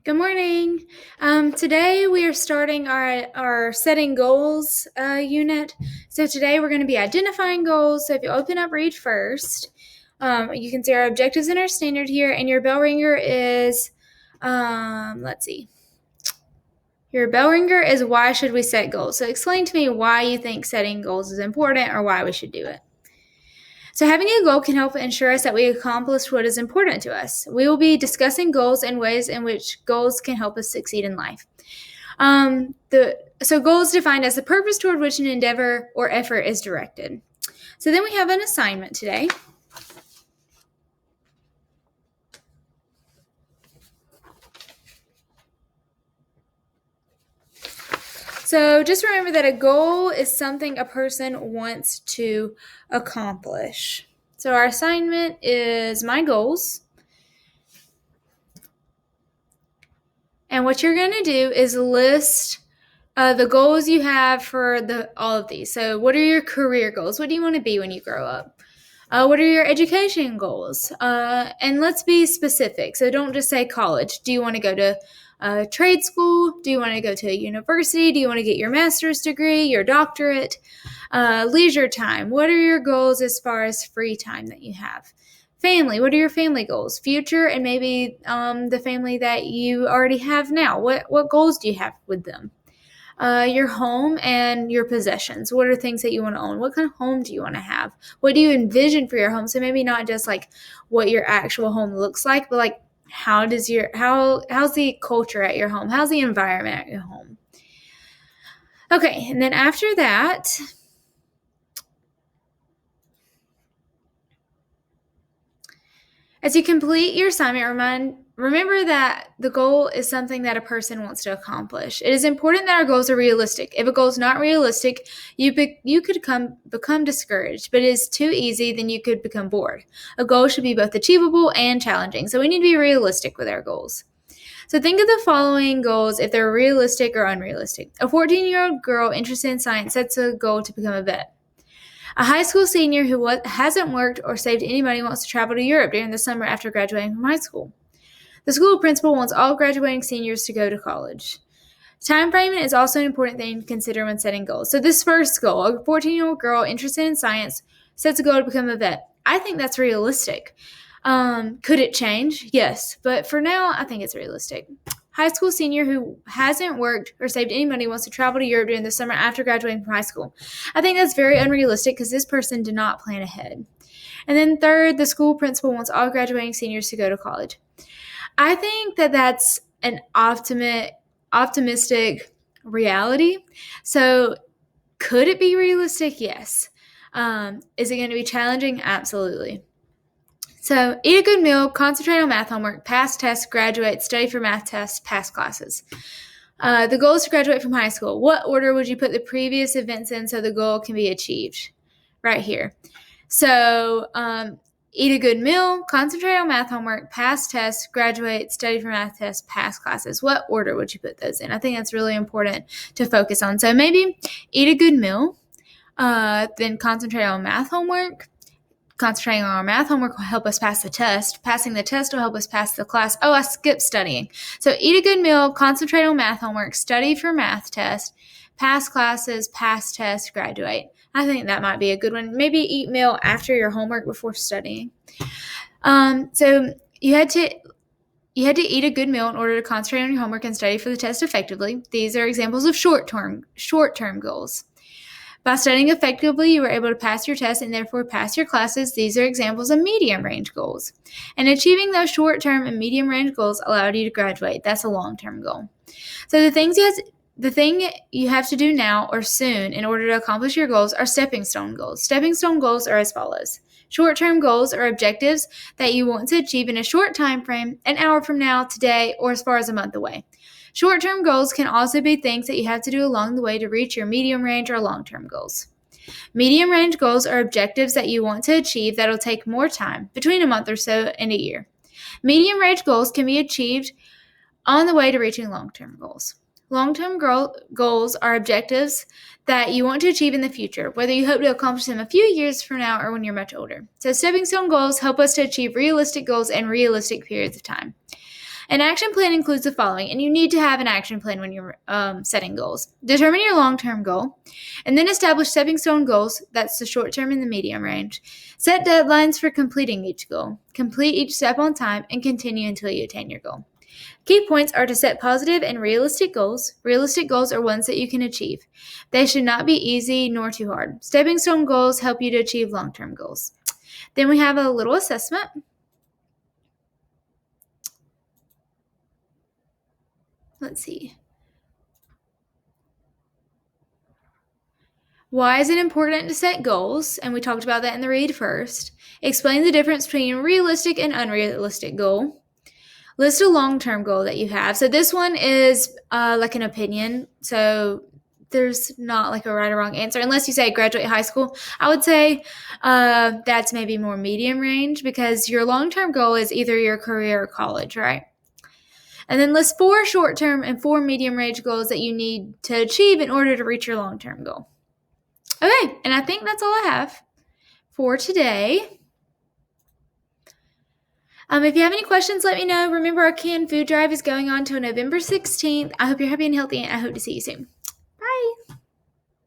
Good morning. Today we are starting our setting goals unit. So today we're going to be identifying goals. So if you open up Read First, you can see our objectives and our standard here, and your bell ringer is, let's see. Your bell ringer is why should we set goals? So explain to me why you think setting goals is important or why we should do it. So having a goal can help ensure us that we accomplish what is important to us. We will be discussing goals and ways in which goals can help us succeed in life. So goals defined as the purpose toward which an endeavor or effort is directed. So then we have an assignment today. So just remember that a goal is something a person wants to accomplish. So our assignment is my goals. And what you're going to do is list the goals you have for all of these. So what are your career goals? What do you want to be when you grow up? What are your education goals? And let's be specific. So don't just say college. Do you want to go to trade school? Do you want to go to a university? Do you want to get your master's degree, your doctorate? Leisure time. What are your goals as far as free time that you have? Family. What are your family goals? Future and maybe the family that you already have now. What goals do you have with them? Your home and your possessions. What are things that you want to own? What kind of home do you want to have? What do you envision for your home? So maybe not just like what your actual home looks like, but like how's the culture at your home? How's the environment at your home? Okay, and then after that, as you complete your assignment, remember that the goal is something that a person wants to accomplish. It is important that our goals are realistic. If a goal is not realistic, you could become discouraged, but it is too easy, then you could become bored. A goal should be both achievable and challenging, so we need to be realistic with our goals. So think of the following goals if they're realistic or unrealistic. A 14-year-old girl interested in science sets a goal to become a vet. A high school senior who hasn't worked or saved any money wants to travel to Europe during the summer after graduating from high school. The school principal wants all graduating seniors to go to college. Time frame is also an important thing to consider when setting goals. So this first goal, a 14-year-old girl interested in science sets a goal to become a vet. I think that's realistic. Could it change? Yes, but for now, I think it's realistic. High school senior who hasn't worked or saved any money wants to travel to Europe during the summer after graduating from high school. I think that's very unrealistic because this person did not plan ahead. And then third, the school principal wants all graduating seniors to go to college. I think that that's an optimistic reality. So could it be realistic? Yes. Is it going to be challenging? Absolutely. So eat a good meal, concentrate on math homework, pass tests, graduate, study for math tests, pass classes. The goal is to graduate from high school. What order would you put the previous events in so the goal can be achieved? Right here. So eat a good meal, concentrate on math homework, pass tests, graduate, study for math tests, pass classes. What order would you put those in? I think that's really important to focus on. So maybe eat a good meal, then concentrate on math homework. Concentrating on our math homework will help us pass the test. Passing the test will help us pass the class. Oh, I skipped studying. So eat a good meal, concentrate on math homework, study for math test, pass classes, pass test, graduate. I think that might be a good one. Maybe eat meal after your homework before studying. So you had to eat a good meal in order to concentrate on your homework and study for the test effectively. These are examples of short-term goals. By studying effectively, you were able to pass your test and therefore pass your classes. These are examples of medium-range goals. And achieving those short-term and medium-range goals allowed you to graduate. That's a long-term goal. So the thing you have to do now or soon in order to accomplish your goals are stepping stone goals. Stepping stone goals are as follows. Short-term goals are objectives that you want to achieve in a short time frame, an hour from now, today, or as far as a month away. Short-term goals can also be things that you have to do along the way to reach your medium-range or long-term goals. Medium-range goals are objectives that you want to achieve that will take more time, between a month or so and a year. Medium-range goals can be achieved on the way to reaching long-term goals. Long-term goals are objectives that you want to achieve in the future, whether you hope to accomplish them a few years from now or when you're much older. So stepping stone goals help us to achieve realistic goals in realistic periods of time. An action plan includes the following, and you need to have an action plan when you're setting goals. Determine your long-term goal, and then establish stepping stone goals. That's the short-term and the medium range. Set deadlines for completing each goal. Complete each step on time and continue until you attain your goal. Key points are to set positive and realistic goals. Realistic goals are ones that you can achieve. They should not be easy nor too hard. Stepping stone goals help you to achieve long-term goals. Then we have a little assessment. Let's see. Why is it important to set goals? And we talked about that in the read first. Explain the difference between a realistic and unrealistic goal. List a long-term goal that you have. So this one is like an opinion. So there's not like a right or wrong answer. Unless you say graduate high school, I would say that's maybe more medium range because your long-term goal is either your career or college, right? And then list 4 short-term and 4 medium range goals that you need to achieve in order to reach your long-term goal. Okay, and I think that's all I have for today. If you have any questions, let me know. Remember, our canned food drive is going on until November 16th. I hope you're happy and healthy, and I hope to see you soon.